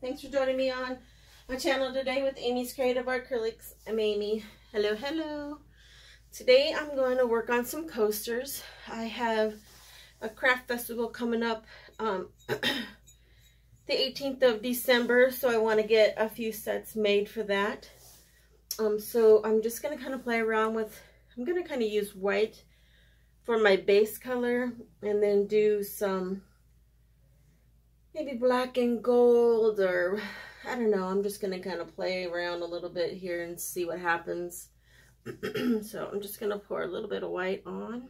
Thanks for joining me on my channel today with Amy's Creative Acrylics. I'm Amy. Hello, hello. Today I'm going to work on some coasters. I have a craft festival coming up the 18th of December, so I want to get a few sets made for that. So I'm just going to kind of play around with, I'm going to kind of use white for my base color and then do some maybe black and gold, or I don't know. I'm just going to kind of play around a little bit here and see what happens. So I'm just going to pour a little bit of white on.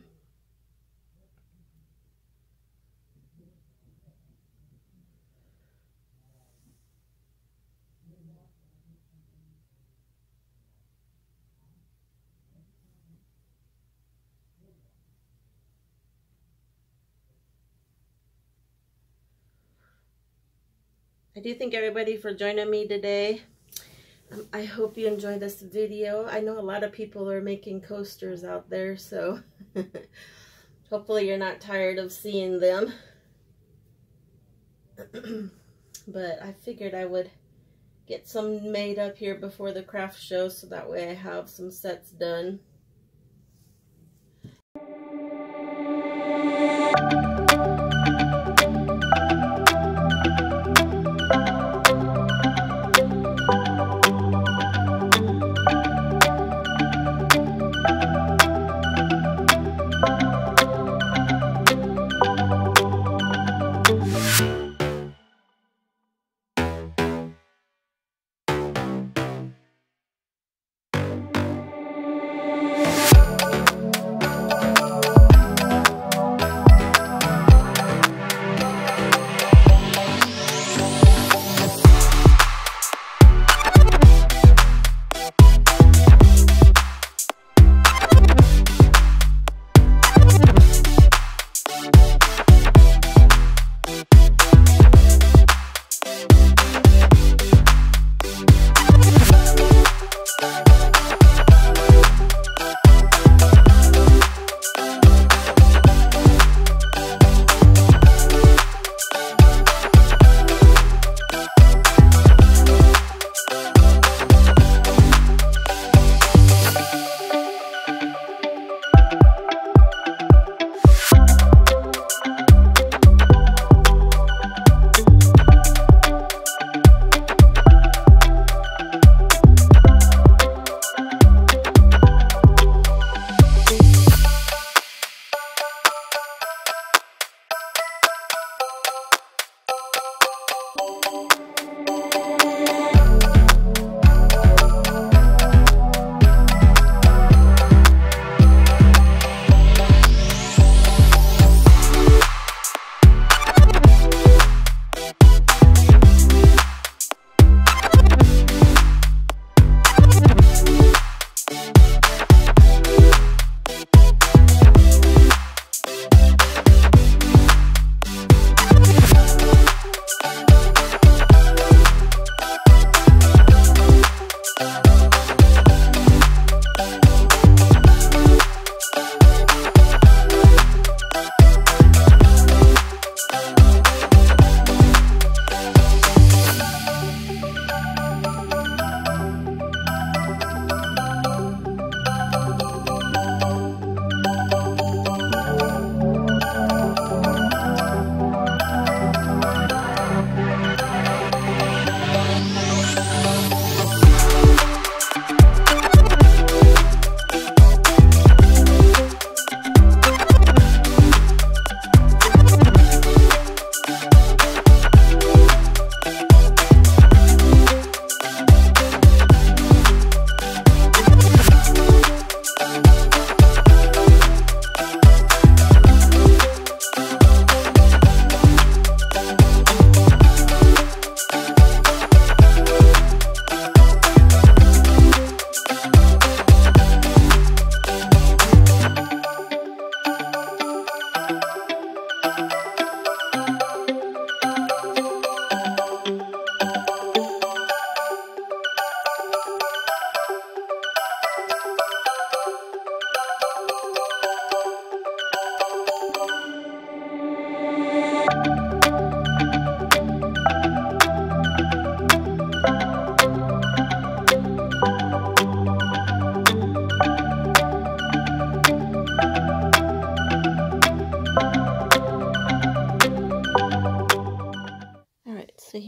I do thank everybody for joining me today. I hope you enjoyed this video. I know a lot of people are making coasters out there, so hopefully you're not tired of seeing them. But I figured I would get some made up here before the craft show, so that way I have some sets done.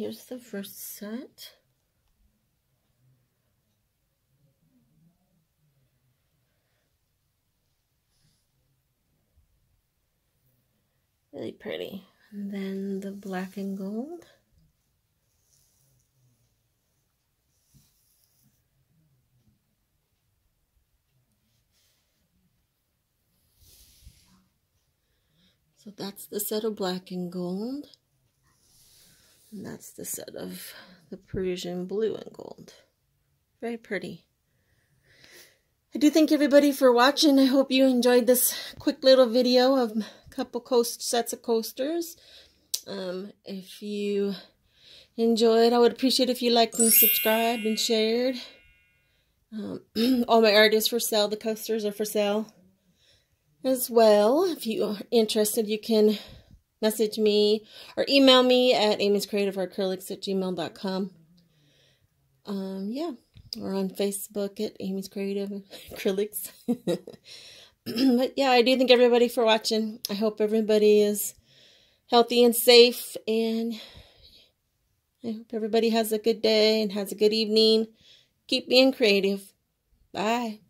here's the first set. Really pretty. And then the black and gold. So that's the set of black and gold. And that's the set of the Prussian blue and gold. Very pretty. I do thank everybody for watching. I hope you enjoyed this quick little video of a couple sets of coasters. If you enjoyed, I would appreciate if you liked and subscribed and shared. All my art is for sale. The coasters are for sale as well. If you are interested, you can message me or email me at amyscreativeacrylics@gmail.com. Yeah, or on Facebook at Amy's Creative Acrylics. But yeah, I do thank everybody for watching. I hope everybody is healthy and safe, and I hope everybody has a good day and has a good evening. Keep being creative. Bye.